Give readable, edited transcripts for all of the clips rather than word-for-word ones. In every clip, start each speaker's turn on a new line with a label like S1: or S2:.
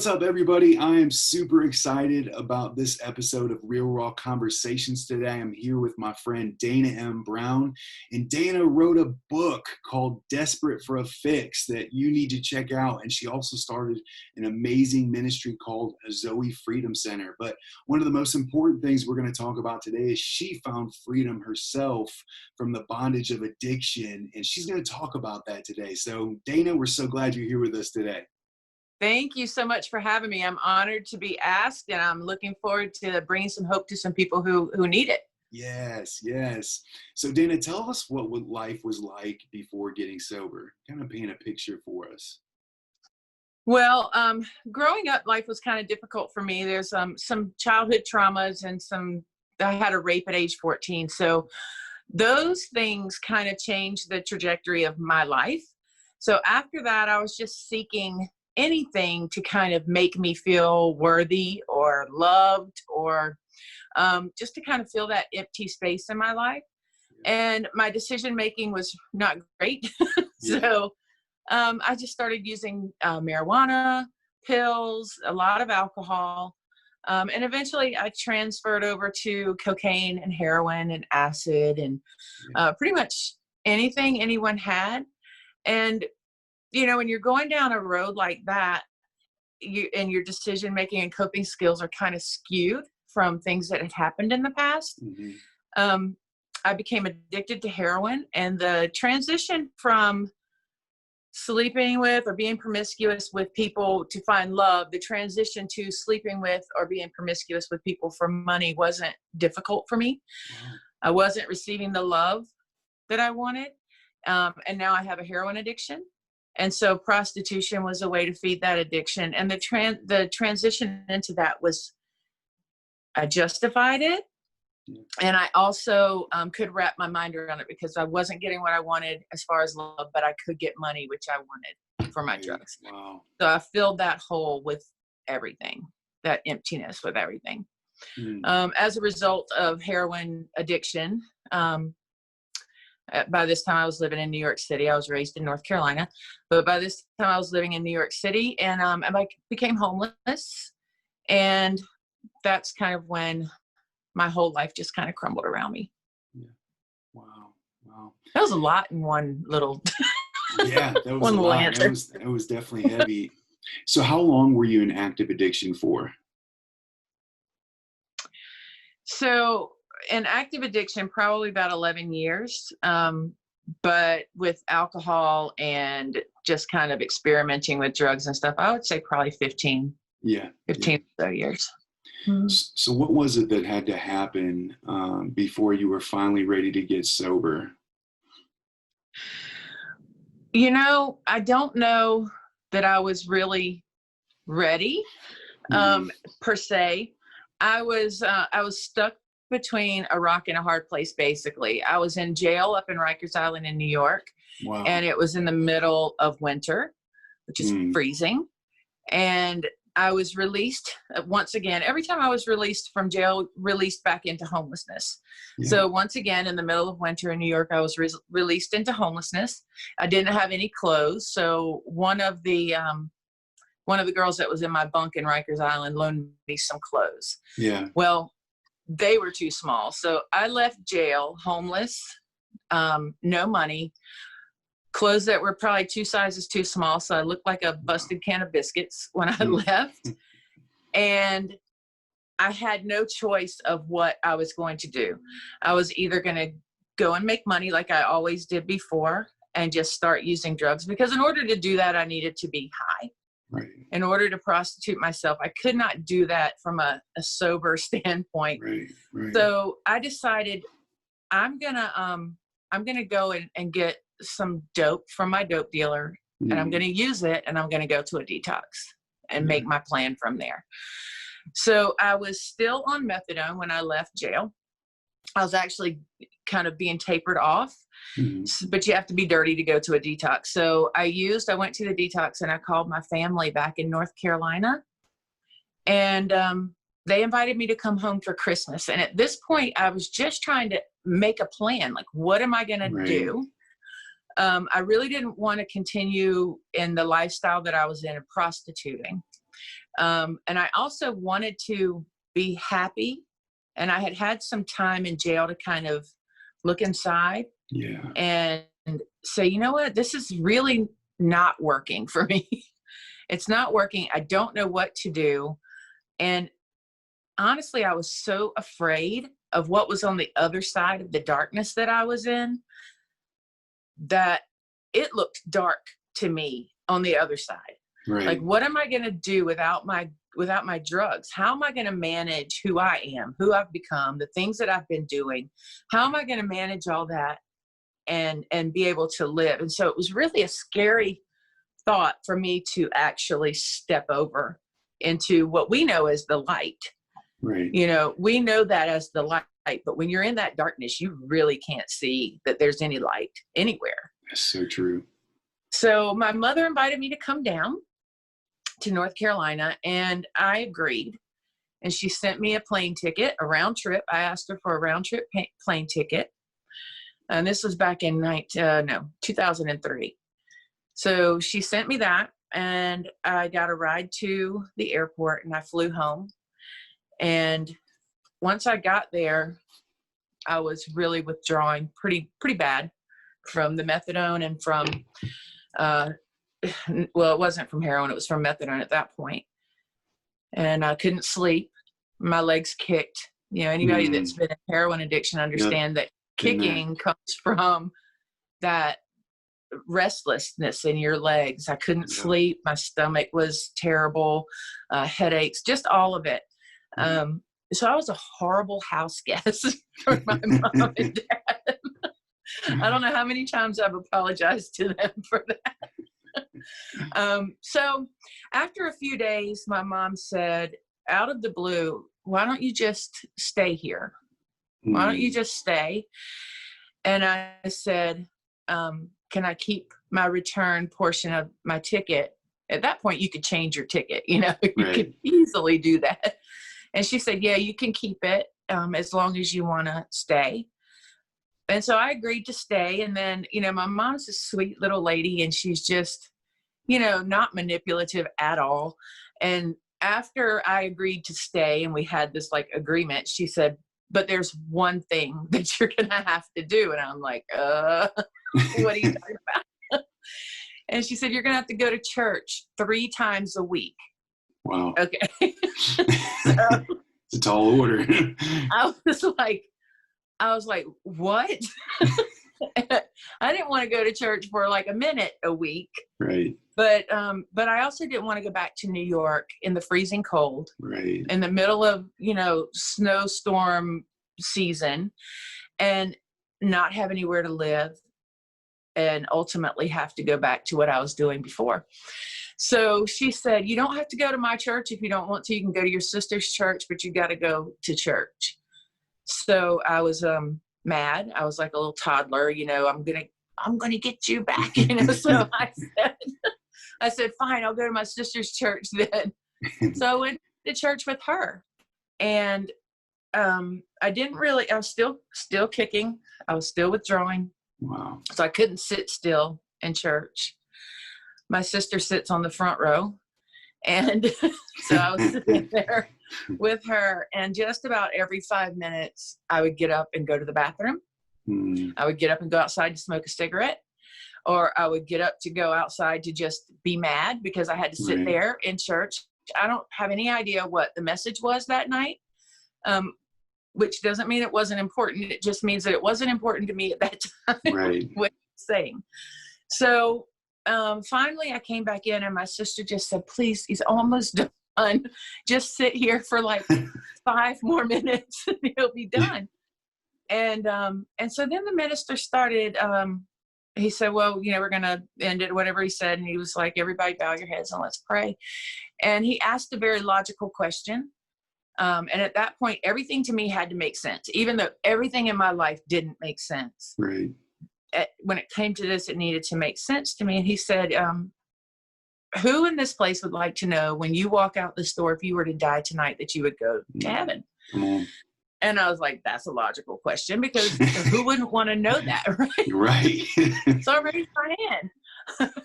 S1: What's up, everybody? I am super excited about this episode of Real Raw Conversations today. I'm here with my friend Dana M. Brown, and Dana wrote a book called Desperate for a Fix that you need to check out. And she also started an amazing ministry called Zoe Freedom Center. But one of the most important things we're going to talk about today is she found freedom herself from the bondage of addiction, and she's going to talk about that today. So, Dana, we're so glad you're here with us today.
S2: Thank you so much for having me. I'm honored to be asked, and I'm looking forward to bringing some hope to some people who need it.
S1: Yes, yes. So, Dana, tell us what life was like before getting sober. Kind of paint a picture for us.
S2: Well, growing up, life was kind of difficult for me. There's some childhood traumas and I had a rape at age 14. So those things kind of changed the trajectory of my life. So after that, I was just seeking anything to kind of make me feel worthy or loved, or just to kind of fill that empty space in my life. And my decision making was not great. So I just started using marijuana, pills, a lot of alcohol. And eventually I transferred over to cocaine and heroin and acid and pretty much anything anyone had. And you know, when you're going down a road like that, and your decision making and coping skills are kind of skewed from things that had happened in the past. Mm-hmm. I became addicted to heroin, and the transition from sleeping with or being promiscuous with people to find love, the transition to sleeping with or being promiscuous with people for money wasn't difficult for me. Wow. I wasn't receiving the love that I wanted. And now I have a heroin addiction. And so prostitution was a way to feed that addiction. And the transition into that was, I justified it. And I also could wrap my mind around it because I wasn't getting what I wanted as far as love, but I could get money, which I wanted for my drugs. Wow. So I filled that hole with everything, that emptiness with everything. As a result of heroin addiction, by this time I was living in New York City. I was raised in North Carolina, but by this time I was living in New York City, and I became homeless. And that's kind of when my whole life just kind of crumbled around me. Yeah.
S1: Wow. Wow.
S2: That was a lot in one little,
S1: yeah, that was a lot. It was definitely heavy. So how long were you in active addiction for?
S2: So in active addiction, probably about 11 years. But with alcohol and just kind of experimenting with drugs and stuff, I would say probably 15 or so years.
S1: So what was it that had to happen before you were finally ready to get sober?
S2: You know, I don't know that I was really ready, per se. I was stuck between a rock and a hard place, basically. I was in jail up in Rikers Island in New York. Wow. And it was in the middle of winter, which is freezing. And I was released once again. Every time I was released from jail, released back into homelessness. Yeah. So once again, in the middle of winter in New York, I was released into homelessness. I didn't have any clothes. So one of the girls that was in my bunk in Rikers Island loaned me some clothes. Yeah. Well, they were too small. So I left jail homeless, no money, clothes that were probably 2 sizes too small. So I looked like a busted can of biscuits when I left. And I had no choice of what I was going to do. I was either going to go and make money like I always did before and just start using drugs, because in order to do that, I needed to be high. Right. In order to prostitute myself, I could not do that from a sober standpoint. Right, right. So I decided I'm gonna go and get some dope from my dope dealer, and I'm gonna use it, and I'm gonna go to a detox and make my plan from there. So I was still on methadone when I left jail. I was actually kind of being tapered off, but you have to be dirty to go to a detox. So I went to the detox, and I called my family back in North Carolina, and they invited me to come home for Christmas. And at this point, I was just trying to make a plan. Like, what am I going to do? I really didn't want to continue in the lifestyle that I was in of prostituting. And I also wanted to be happy. And I had had some time in jail to kind of look inside and say, you know what, this is really not working for me. It's not working. I don't know what to do. And honestly, I was so afraid of what was on the other side of the darkness that I was in, that it looked dark to me on the other side.
S1: Right.
S2: Like, what am I going to do without my drugs? How am I going to manage who I am, who I've become, the things that I've been doing? How am I going to manage all that and be able to live? And so it was really a scary thought for me to actually step over into what we know as the light.
S1: Right.
S2: You know, we know that as the light, but when you're in that darkness, you really can't see that there's any light anywhere.
S1: That's so true.
S2: So my mother invited me to come down to North Carolina, and I agreed. And she sent me a plane ticket, a round trip. I asked her for a round trip plane ticket. And this was back in 2003. So she sent me that, and I got a ride to the airport, and I flew home. And once I got there, I was really withdrawing pretty bad from the methadone and from, well, it wasn't from heroin, it was from methadone at that point. And I couldn't sleep. My legs kicked. You know, anybody that's been in heroin addiction understand that kicking comes from that restlessness in your legs. I couldn't sleep. My stomach was terrible, headaches, just all of it. So I was a horrible house guest for my mom and dad. I don't know how many times I've apologized to them for that. So after a few days, my mom said, out of the blue, why don't you just stay here? Why don't you just stay? And I said, can I keep my return portion of my ticket? At that point, you could change your ticket. You know, you could easily do that. And she said, yeah, you can keep it as long as you want to stay. And so I agreed to stay. And then, you know, my mom's a sweet little lady, and she's just, you know, not manipulative at all. And after I agreed to stay and we had this like agreement, she said, but there's one thing that you're going to have to do. And I'm like, what are you talking about? And she said, you're going to have to go to church 3 times a week.
S1: Wow.
S2: Okay.
S1: So, it's a tall order.
S2: I was like, what? I didn't want to go to church for like a minute a week.
S1: Right.
S2: But I also didn't want to go back to New York in the freezing cold.
S1: Right.
S2: In the middle of, you know, snowstorm season, and not have anywhere to live, and ultimately have to go back to what I was doing before. So she said, you don't have to go to my church if you don't want to. You can go to your sister's church, but you got to go to church. So I was mad. I was like a little toddler, you know, I'm gonna get you back, you know. So I said, fine, I'll go to my sister's church then. So I went to church with her, and I was still kicking. I was still withdrawing.
S1: Wow.
S2: So I couldn't sit still in church. My sister sits on the front row. And so I was sitting there with her, and just about every 5 minutes, I would get up and go to the bathroom. I would get up and go outside to smoke a cigarette, or I would get up to go outside to just be mad because I had to sit there in church. I don't have any idea what the message was that night, which doesn't mean it wasn't important. It just means that it wasn't important to me at that time.
S1: Right.
S2: What he's saying. So finally I came back in, and my sister just said, please, he's almost done. Just sit here for like 5 more minutes and he'll be done. And so then the minister started, he said, well, you know, we're going to end it, whatever he said. And he was like, everybody bow your heads and let's pray. And he asked a very logical question. And at that point, everything to me had to make sense, even though everything in my life didn't make sense.
S1: Right.
S2: When it came to this, it needed to make sense to me. And he said, who in this place would like to know when you walk out this door, if you were to die tonight, that you would go to heaven?
S1: Come on.
S2: And I was like, that's a logical question, because who wouldn't want to know that, right?
S1: Right.
S2: So I raised my hand.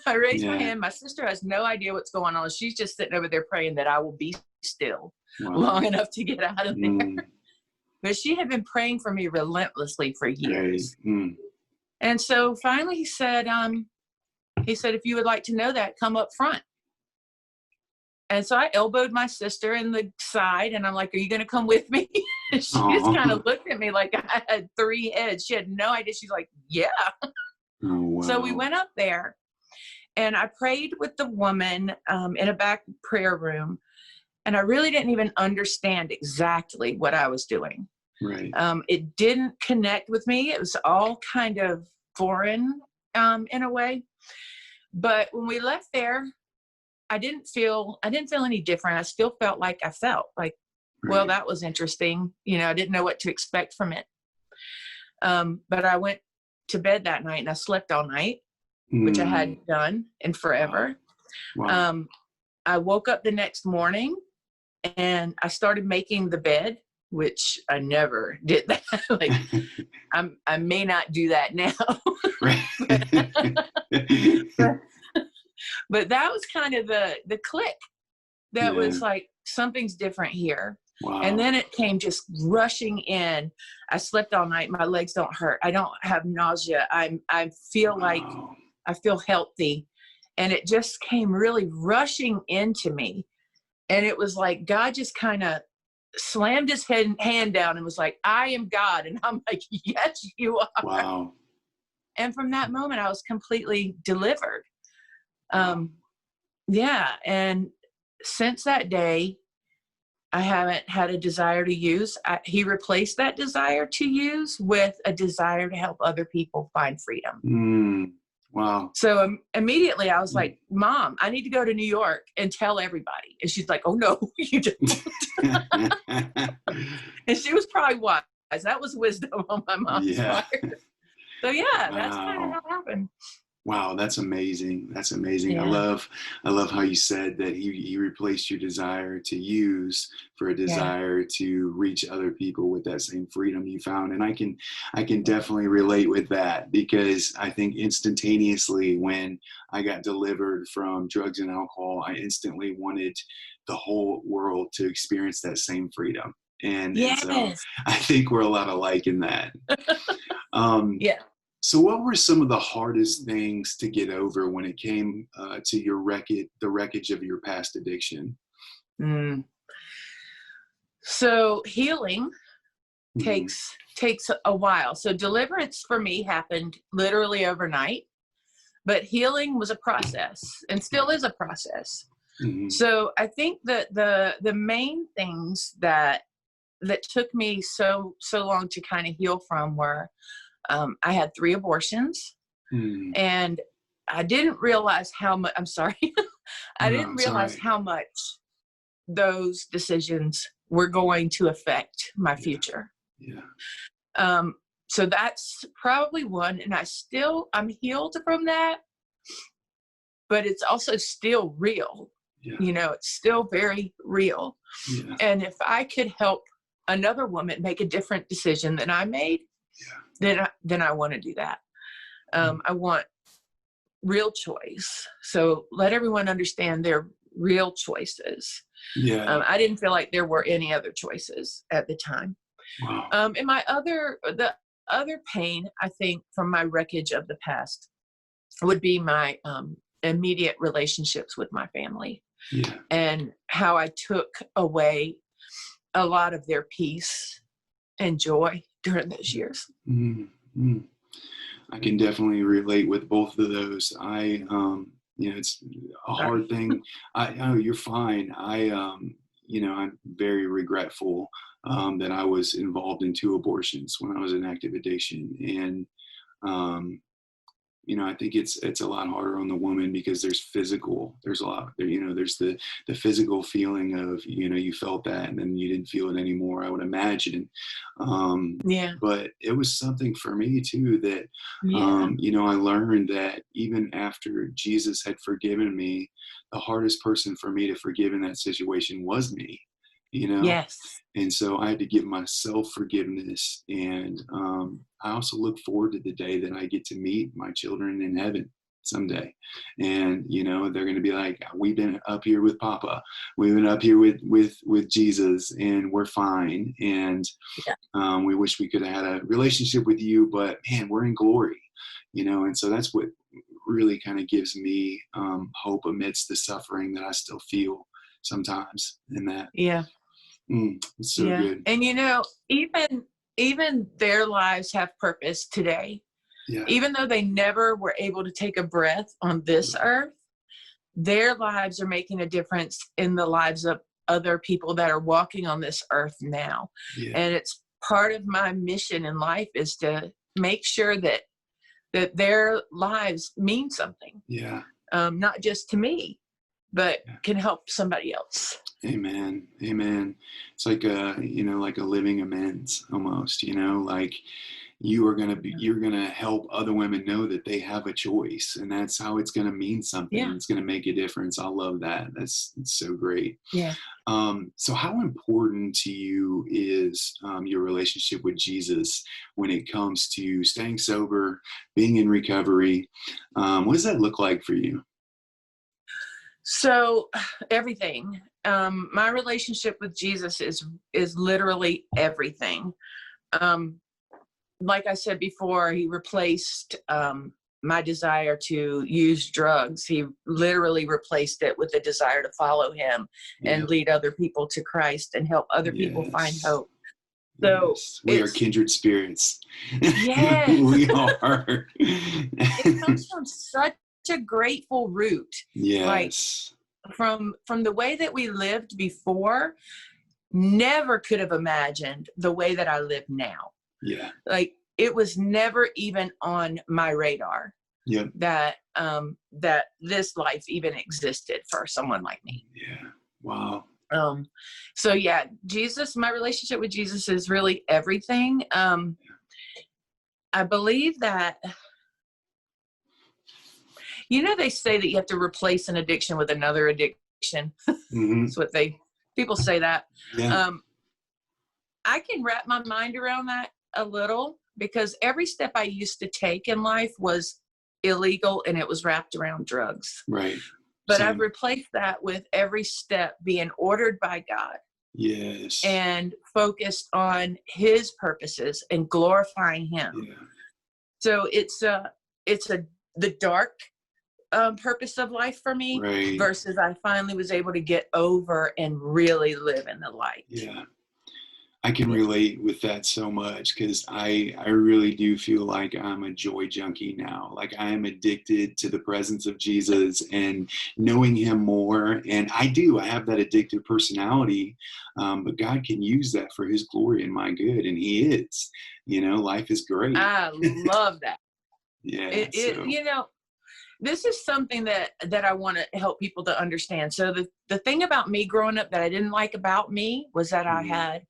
S2: I raised my
S1: Yeah.
S2: hand. My sister has no idea what's going on. She's just sitting over there praying that I will be still
S1: Wow.
S2: long enough to get out of there.
S1: Mm,
S2: But she had been praying for me relentlessly for
S1: great.
S2: years.
S1: Mm.
S2: And so finally he said, if you would like to know that, come up front. And so I elbowed my sister in the side and I'm like, are you going to come with me? And she just kind
S1: Oh.
S2: of looked at me like I had 3 heads. She had no idea. She's like, yeah.
S1: Oh,
S2: So we
S1: wow.
S2: went up there and I prayed with the woman in a back prayer room. And I really didn't even understand exactly what I was doing.
S1: Right.
S2: It didn't connect with me. It was all kind of foreign in a way. But when we left there, I didn't feel any different. I still felt like I felt like, well,
S1: Right.
S2: that was interesting. You know, I didn't know what to expect from it. But I went to bed that night and I slept all night, which I
S1: Mm.
S2: hadn't done in forever.
S1: Wow.
S2: I woke up the next morning and I started making the bed, which I never did that. Like I may not do that now. but, but that was kind of the click that
S1: Yeah.
S2: was like, something's different here. And
S1: Wow.
S2: then it came just rushing in. I slept all night. My legs don't hurt. I don't have nausea. I feel like
S1: Wow.
S2: I feel healthy. And it just came really rushing into me. And it was like God just kind of slammed his hand down and was like, I am God. And I'm like, yes, you are.
S1: Wow.
S2: And from that moment, I was completely delivered.
S1: Wow.
S2: Yeah. And since that day, I haven't had a desire to use. He replaced that desire to use with a desire to help other people find freedom.
S1: Mm. Wow.
S2: So immediately I was like, Mom, I need to go to New York and tell everybody. And she's like, oh, no, you don't. And she was probably wise. That was wisdom on my mom's
S1: Yeah.
S2: part. So, yeah, that's kind of
S1: Wow.
S2: how it happened.
S1: Wow, that's amazing. That's amazing.
S2: Yeah.
S1: I love how you said that he replaced your desire to use for a
S2: Yeah.
S1: desire to reach other people with that same freedom you found. And I can definitely relate with that because I think instantaneously when I got delivered from drugs and alcohol, I instantly wanted the whole world to experience that same freedom. And so
S2: Yes.
S1: I think we're a lot alike in that. Um,
S2: Yeah.
S1: so, what were some of the hardest things to get over when it came to the wreckage of your past addiction?
S2: Mm. So healing
S1: Mm-hmm.
S2: takes a while. So deliverance for me happened literally overnight, but healing was a process and still is a process.
S1: Mm-hmm.
S2: So I think that the main things that took me so long to kind of heal from were I had 3 abortions
S1: Mm-hmm.
S2: and I didn't realize how much, I'm sorry, I
S1: No,
S2: didn't
S1: it's all
S2: realize
S1: right.
S2: how much those decisions were going to affect my
S1: Yeah,
S2: future.
S1: yeah,
S2: Um, so that's probably one. And I'm healed from that, but it's also still real.
S1: yeah,
S2: You know, it's still very real.
S1: yeah,
S2: And if I could help another woman make a different decision than I made, then I want to do that.
S1: yeah.
S2: I want real choice. So let everyone understand their real choices.
S1: Yeah.
S2: I didn't feel like there were any other choices at the time.
S1: Wow.
S2: And the other pain, I think, from my wreckage of the past would be my immediate relationships with my family
S1: Yeah.
S2: and how I took away a lot of their peace and joy during those years.
S1: Mm-hmm. I can definitely relate with both of those. It's a hard
S2: Sorry.
S1: thing. Oh, you're fine. I'm very regretful that I was involved in 2 abortions when I was in active addiction, and um, I think it's a lot harder on the woman because there's a lot there, there's the physical feeling of, you felt that and then you didn't feel it anymore, I would imagine.
S2: Yeah.
S1: But it was something for me too that,
S2: Yeah.
S1: I learned that even after Jesus had forgiven me, the hardest person for me to forgive in that situation was me, you know?
S2: Yes.
S1: And so I had to give myself forgiveness. And I also look forward to the day that I get to meet my children in heaven. someday. And, you know, they're going to be like, we've been up here with Papa, we've been up here with Jesus, and we're fine. And
S2: Yeah.
S1: we wish we could have had a relationship with you, but man, we're in glory, you know. And so that's what really kind of gives me hope amidst the suffering that I still feel sometimes in that.
S2: Yeah.
S1: It's so
S2: Yeah.
S1: good.
S2: And, you know, even their lives have purpose today.
S1: Yeah.
S2: Even though they never were able to take a breath on this earth, their lives are making a difference in the lives of other people that are walking on this earth now.
S1: Yeah.
S2: And it's part of my mission in life is to make sure that their lives mean something.
S1: Yeah.
S2: Not just to me, but can help somebody else.
S1: Amen. Amen. It's like like a living amends almost, you know, like you're going to help other women know that they have a choice, and that's how it's going to mean something.
S2: Yeah.
S1: It's going to make a difference. I love that. It's so great.
S2: Yeah.
S1: So how important to you is your relationship with Jesus when it comes to staying sober, being in recovery? What does that look like for you?
S2: So everything. My relationship with Jesus is literally everything. Like I said before, he replaced my desire to use drugs. He literally replaced it with the desire to follow him and lead other people to Christ and help other people find hope. So
S1: yes. We are kindred spirits.
S2: Yes.
S1: We are.
S2: It comes from such a grateful root.
S1: Yes.
S2: Like from the way that we lived before, never could have imagined the way that I live now.
S1: Yeah.
S2: Like it was never even on my radar.
S1: Yep.
S2: That this life even existed for someone like me.
S1: Yeah. Wow.
S2: So yeah, my relationship with Jesus is really everything. I believe that, you know, they say that you have to replace an addiction with another addiction.
S1: Mm-hmm.
S2: That's what people say that.
S1: Yeah.
S2: I can wrap my mind around that a little, because every step I used to take in life was illegal and it was wrapped around drugs.
S1: Right.
S2: But
S1: Same.
S2: I've replaced that with every step being ordered by God.
S1: Yes.
S2: And focused on his purposes and glorifying him.
S1: Yeah.
S2: So it's the dark purpose of life for me,
S1: right.
S2: versus I finally was able to get over and really live in the light.
S1: Yeah. I can relate with that so much, because I really do feel like I'm a joy junkie now. Like I am addicted to the presence of Jesus and knowing him more. And I have that addictive personality, but God can use that for his glory and my good. And he is, you know, life is great.
S2: I love that.
S1: Yeah.
S2: You know, this is something that I want to help people to understand. So the thing about me growing up that I didn't like about me was that I had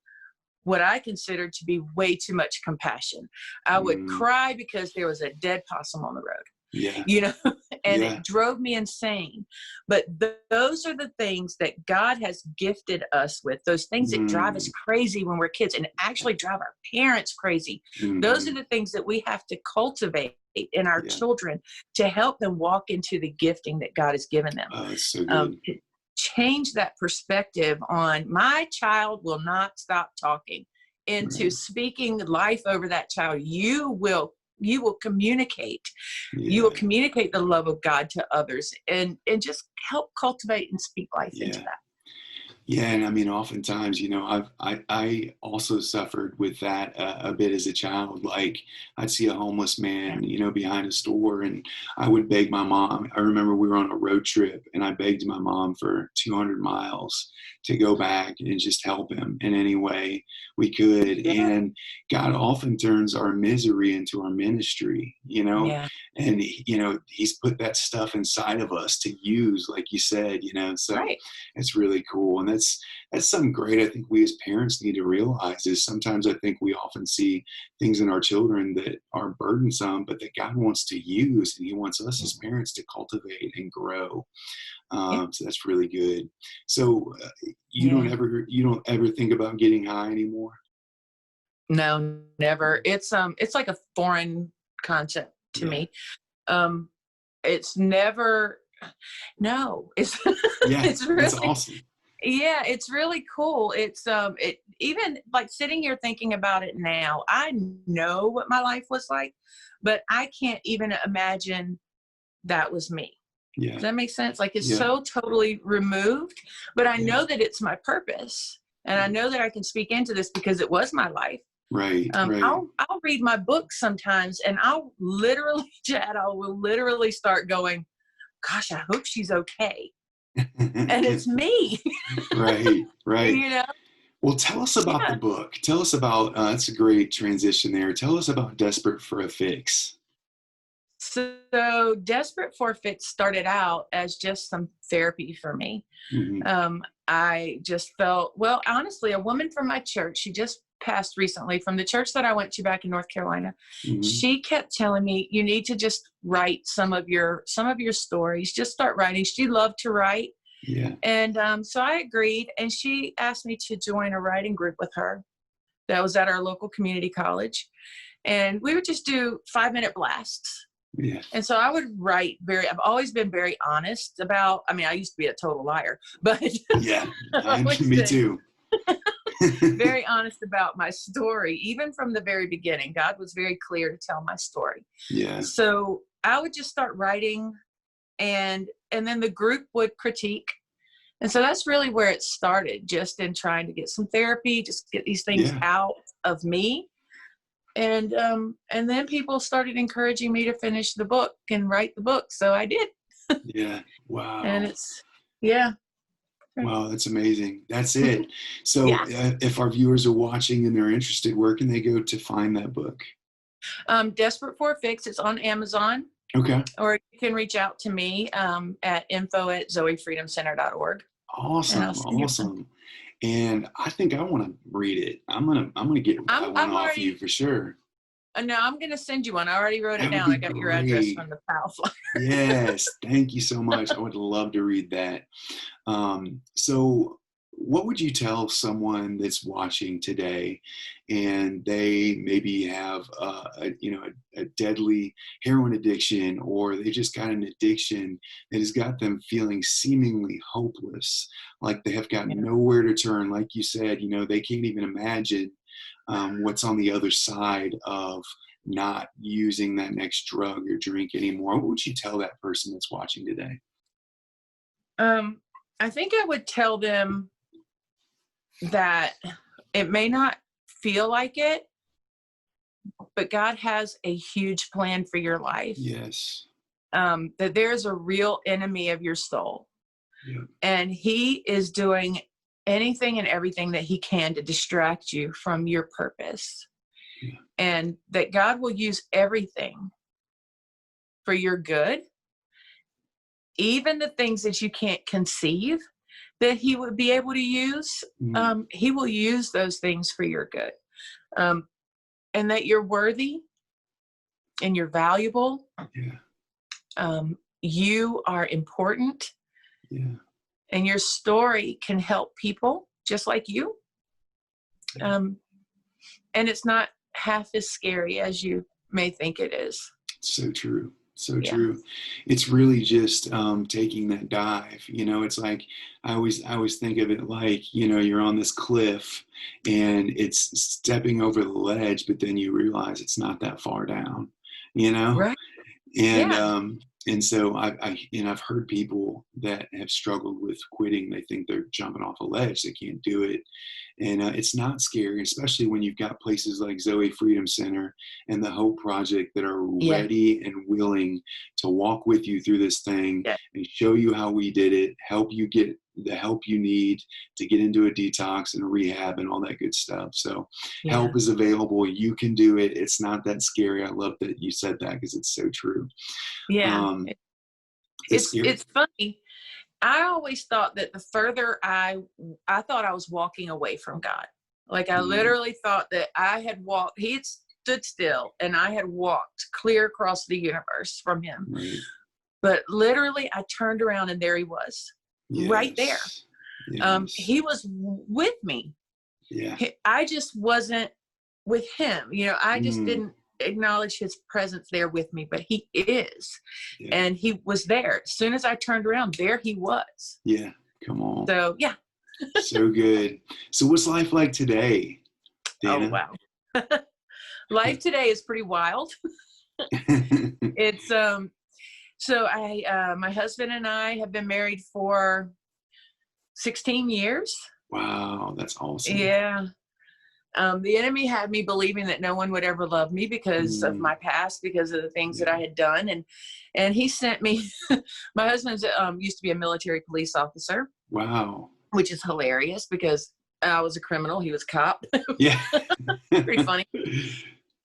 S2: what I considered to be way too much compassion. I would cry because there was a dead possum on the road.
S1: Yeah.
S2: You know, and it drove me insane. But those are the things that God has gifted us with, those things that drive us crazy when we're kids and actually drive our parents crazy. Those are the things that we have to cultivate in our children to help them walk into the gifting that God has given them.
S1: Oh, it's so good.
S2: Change that perspective on my child will not stop talking into speaking life over that child. You will communicate. You will communicate the love of God to others and just help cultivate and speak life into that.
S1: Yeah, and I mean, oftentimes, you know, I also suffered with that a bit as a child. Like, I'd see a homeless man, you know, behind a store, and I would beg my mom. I remember we were on a road trip, and I begged my mom for 200 miles to go back and just help him in any way we could.
S2: Yeah.
S1: And God often turns our misery into our ministry, you know, and you know, he's put that stuff inside of us to use, like you said, you know. So it's really cool, and that's something great. I think we as parents need to realize is sometimes I think we often see things in our children that are burdensome, but that God wants to use, and he wants us as parents to cultivate and grow. So that's really good. So you don't ever think about getting high anymore?
S2: No, never. It's like a foreign concept to me. it's never, no, it's,
S1: Yeah,
S2: it's
S1: that's
S2: really,
S1: awesome.
S2: yeah, it's really cool. It's, it even like sitting here thinking about it now, I know what my life was like, but I can't even imagine that was me. Does
S1: Yeah,
S2: that make sense? Like it's
S1: yeah,
S2: so totally removed, but I
S1: yeah.
S2: know that it's my purpose. And I know that I can speak into this because it was my life.
S1: Right, right.
S2: I'll read my books sometimes and I'll literally, Chad, I will literally start going, gosh, I hope she's okay. And it's me,
S1: Right, right.
S2: you know?
S1: Well, tell us about the
S2: Yeah.
S1: book. Tell us about, that's a great transition there. Tell us about Desperate for a Fix.
S2: So Desperate Forfeit started out as just some therapy for me.
S1: Hmm.
S2: I just felt, well, honestly, a woman from my church, she just passed recently from the church that I went to back in North Carolina.
S1: Hmm.
S2: She kept telling me, you need to just write some of your stories, just start writing. She loved to write.
S1: Yeah,
S2: And so I agreed, and she asked me to join a writing group with her that was at our local community college. And we would just do 5-minute blasts.
S1: yeah,
S2: And so I would write I've always been very honest about, I mean, I used to be a total liar, but
S1: yeah.
S2: I've always
S1: Me
S2: been
S1: too.
S2: very honest about my story. Even from the very beginning, God was very clear to tell my story.
S1: Yeah,
S2: So I would just start writing, and then the group would critique. And so that's really where it started, just in trying to get some therapy, just get these things
S1: yeah,
S2: out of me. And then people started encouraging me to finish the book and write the book. So I did.
S1: yeah.
S2: And
S1: Wow.
S2: it's, yeah.
S1: Wow, that's amazing. That's it. So,
S2: Yeah.
S1: if our viewers are watching and they're interested, where can they go to find that book?
S2: Desperate for a Fix. It's on Amazon,
S1: Okay.
S2: or you can reach out to me at info@zoefreedomcenter.org, and I'll
S1: Awesome.
S2: send you one.
S1: Awesome. And I think I want to read it. I'm gonna get one
S2: I'm
S1: off you
S2: already,
S1: for sure.
S2: no, I'm going to send you one. I already wrote it
S1: That would
S2: down.
S1: be
S2: I got your address
S1: great.
S2: from the PAL flyer.
S1: Yes. Thank you so much. I would love to read that. So, what would you tell someone that's watching today, and they maybe have a deadly heroin addiction, or they just got an addiction that has got them feeling seemingly hopeless, like they have got
S2: Yeah.
S1: nowhere to turn? Like you said, they can't even imagine what's on the other side of not using that next drug or drink anymore. What would you tell that person that's watching today?
S2: I think I would tell them that it may not feel like it, but God has a huge plan for your life.
S1: Yes.
S2: That there's a real enemy of your soul,
S1: Yeah.
S2: and he is doing anything and everything that he can to distract you from your purpose,
S1: Yeah.
S2: and that God will use everything for your good, even the things that you can't conceive that he would be able to use.
S1: Mm.
S2: He will use those things for your good, um, and that you're worthy and you're valuable.
S1: Yeah.
S2: You are important,
S1: Yeah.
S2: and your story can help people just like you. Um, and it's not half as scary as you may think it is.
S1: So true. So
S2: Yeah.
S1: true. It's really just taking that dive. It's like I always think of it like you're on this cliff and it's stepping over the ledge, but then you realize it's not that far down. You know,
S2: Right.
S1: and
S2: Yeah.
S1: so I've heard people that have struggled with quitting. They think they're jumping off a ledge. They can't do it. And it's not scary, especially when you've got places like Zoe Freedom Center and the Hope Project that are
S2: Yeah.
S1: ready and willing to walk with you through this thing
S2: Yeah.
S1: and show you how we did it, help you get the help you need to get into a detox and a rehab and all that good stuff. So
S2: Yeah.
S1: help is available. You can do it. It's not that scary. I love that you said that because it's so true.
S2: Yeah.
S1: The scary.
S2: It's funny. I always thought that the further I thought I was walking away from God. Like I literally thought that I had walked, he had stood still and I had walked clear across the universe from him.
S1: Right.
S2: But literally I turned around and there he was, right there.
S1: Yes.
S2: He was with me.
S1: Yeah.
S2: I just wasn't with him. I just didn't acknowledge his presence there with me, but he is.
S1: Yeah.
S2: And he was there. As soon as I turned around, there he was.
S1: Yeah. Come on.
S2: So, yeah.
S1: So good. So what's life like today,
S2: Oh,
S1: Dana?
S2: wow. Life today is pretty wild. It's, so my husband and I have been married for 16 years.
S1: Wow, that's awesome.
S2: Yeah. The enemy had me believing that no one would ever love me because of my past, because of the things that I had done. And he sent me, my husband's used to be a military police officer.
S1: Wow.
S2: Which is hilarious because I was a criminal. He was a cop.
S1: Yeah.
S2: Pretty funny.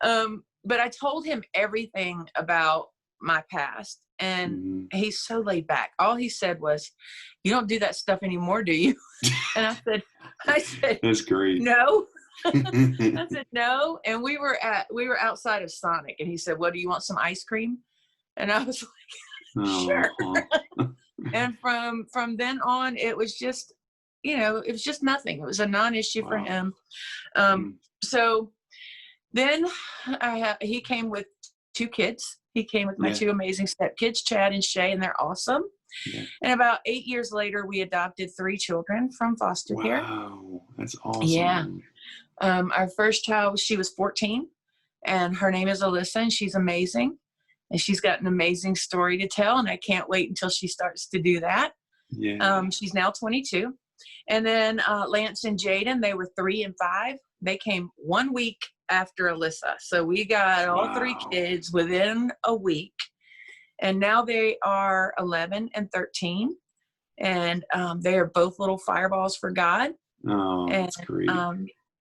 S2: But I told him everything about my past, and he's so laid back. All he said was, "You don't do that stuff anymore, do you?" And I said,
S1: That's great.
S2: No. I said, no. And we were outside of Sonic, and he said, "What, do you want some ice cream?" And I was like, sure. And from then on, it was just, it was just nothing. It was a non-issue for him. So then he came with 2 kids. He came with my 2 amazing stepkids, Chad and Shay, and they're awesome. Yeah. And about 8 years later, we adopted 3 children from foster care.
S1: Wow, that's awesome.
S2: Yeah. Our first child, she was 14, and her name is Alyssa, and she's amazing. And she's got an amazing story to tell, and I can't wait until she starts to do that. Yeah. She's now 22. And then Lance and Jaden, they were 3 and 5. They came 1 week after Alyssa. So we got all 3 kids within a week. And now they are 11 and 13. And they are both little fireballs for God.
S1: Oh, that's great.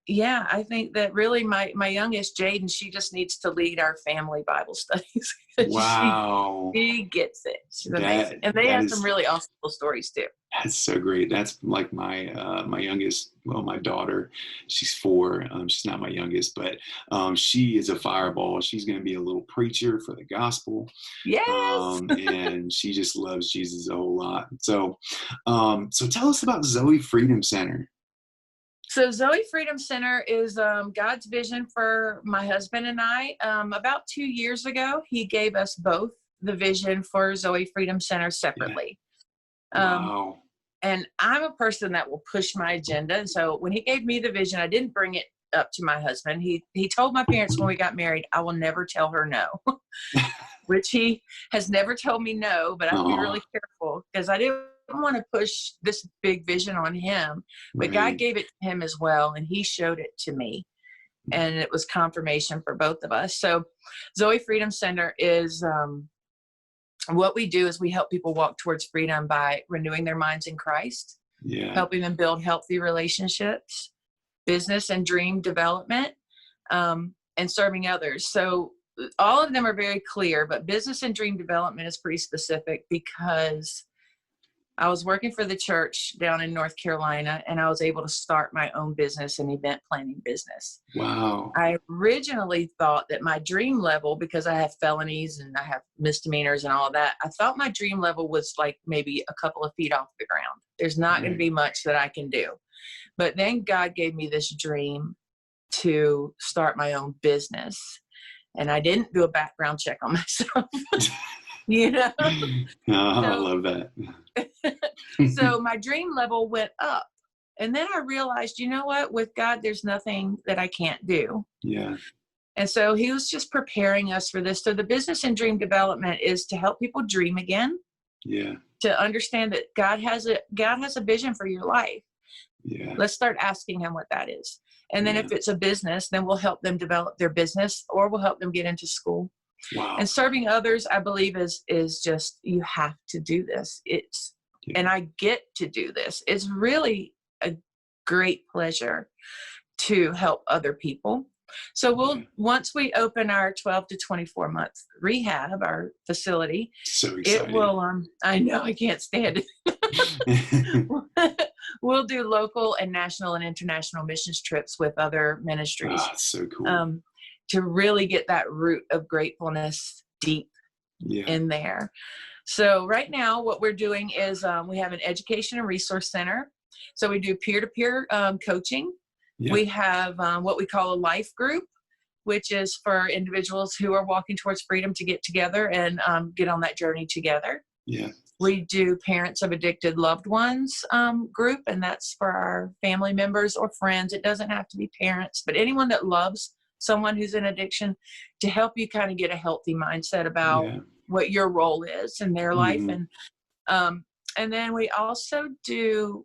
S2: Yeah, I think that really my youngest, Jaden, she just needs to lead our family Bible studies.
S1: Wow.
S2: She gets it. She's amazing. And they have some really awesome stories too.
S1: That's so great. That's like my youngest, well, my daughter, she's 4. She's not my youngest, but she is a fireball. She's going to be a little preacher for the gospel.
S2: Yes.
S1: And she just loves Jesus a whole lot. So tell us about Zoe Freedom Center.
S2: So Zoe Freedom Center is God's vision for my husband and I. About 2 years ago, he gave us both the vision for Zoe Freedom Center separately. Yeah.
S1: Wow.
S2: And I'm a person that will push my agenda. And so when he gave me the vision, I didn't bring it up to my husband. He told my parents when we got married, I will never tell her no, which he has never told me no, but I have to be really careful because I didn't want to push this big vision on him, but God gave it to him as well, and he showed it to me, and it was confirmation for both of us. So Zoe Freedom Center is what we do is we help people walk towards freedom by renewing their minds in Christ, helping them build healthy relationships, business and dream development, and serving others. So all of them are very clear, but business and dream development is pretty specific because I was working for the church down in North Carolina, and I was able to start my own business, an event planning business.
S1: Wow.
S2: I originally thought that my dream level, because I have felonies and I have misdemeanors and all of that, I thought my dream level was like maybe a couple of feet off the ground. There's not going to be much that I can do. But then God gave me this dream to start my own business. And I didn't do a background check on myself.
S1: I love that.
S2: So my dream level went up, and then I realized, you know what, with God, there's nothing that I can't do. Yeah. And so he was just preparing us for this. So the business and dream development is to help people dream again. Yeah. To understand that God has a vision for your life. Yeah. Let's start asking him what that is. And then if it's a business, then we'll help them develop their business, or we'll help them get into school. Wow. And serving others, I believe, is just, you have to do this. And I get to do this. It's really a great pleasure to help other people. So once we open our 12 to 24 month rehab, our facility,
S1: so exciting.
S2: It will, I know, I can't stand it. We'll do local and national and international missions trips with other ministries.
S1: Ah, so cool.
S2: To really get that root of gratefulness deep in there. So right now what we're doing is we have an education and resource center. So we do peer-to-peer coaching. Yeah. We have what we call a life group. which is for individuals who are walking towards freedom to get together and get on that journey together.
S1: Yeah.
S2: We do Parents of Addicted Loved Ones group, and that's for our family members or friends. It doesn't have to be parents, but anyone that loves someone who's in addiction, to help you kind of get a healthy mindset about what your role is in their life. And then we also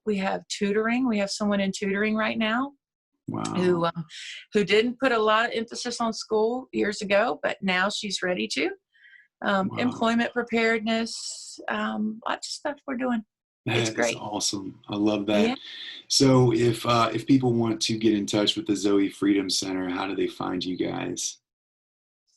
S2: we have tutoring. We have someone in tutoring right now.
S1: Wow.
S2: Who didn't put a lot of emphasis on school years ago, but now she's ready to.
S1: Wow.
S2: Employment preparedness, lots of stuff we're doing. It's great.
S1: That is awesome. I love that.
S2: Yeah.
S1: So if people want to get in touch with the Zoe Freedom Center, how do they find you guys?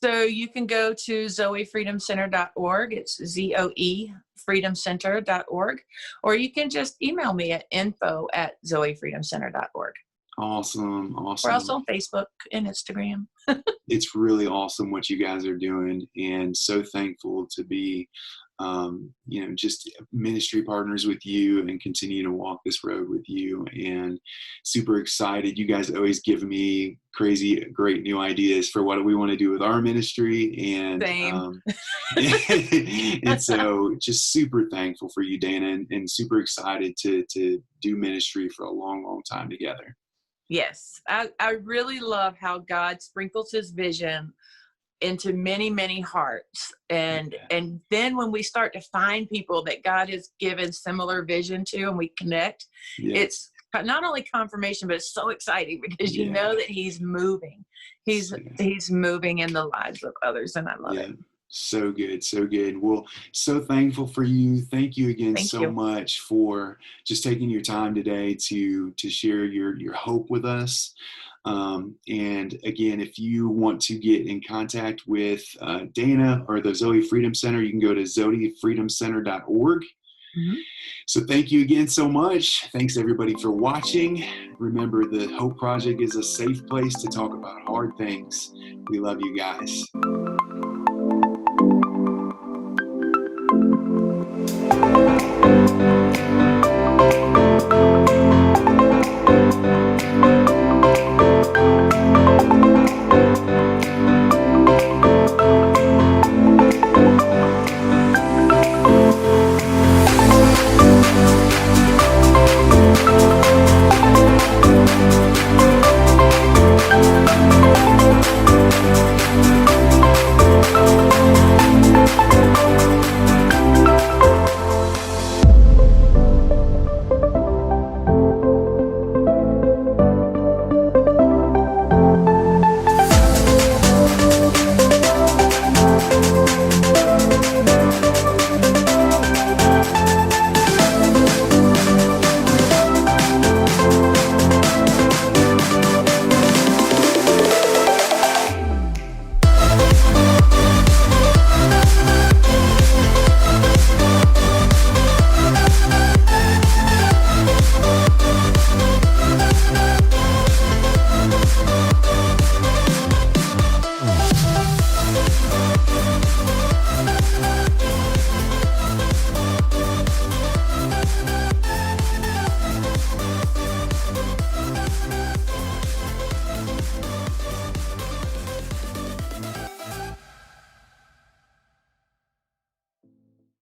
S2: So you can go to zoefreedomcenter.org. It's ZOE freedomcenter.org, or you can just email me at info@zoefreedomcenter.org.
S1: Awesome.
S2: We're also on Facebook and Instagram.
S1: It's really awesome what you guys are doing, and so thankful to be, just ministry partners with you and continue to walk this road with you, and super excited. You guys always give me crazy, great new ideas for what we want to do with our ministry. And, and so just super thankful for you, Dana, and super excited to do ministry for a long, long time together.
S2: Yes, I really love how God sprinkles his vision into many, many hearts. And then when we start to find people that God has given similar vision to and we connect, it's not only confirmation, but it's so exciting because you know that he's moving. He's moving in the lives of others, and I love it.
S1: So good. So good. Well, so thankful for you. Thank you again so much for just taking your time today to share your hope with us. And again, if you want to get in contact with Dana or the Zoe Freedom Center, you can go to zoefreedomcenter.org. So thank you again so much. Thanks everybody for watching. Remember, the Hope Project is a safe place to talk about hard things. We love you guys.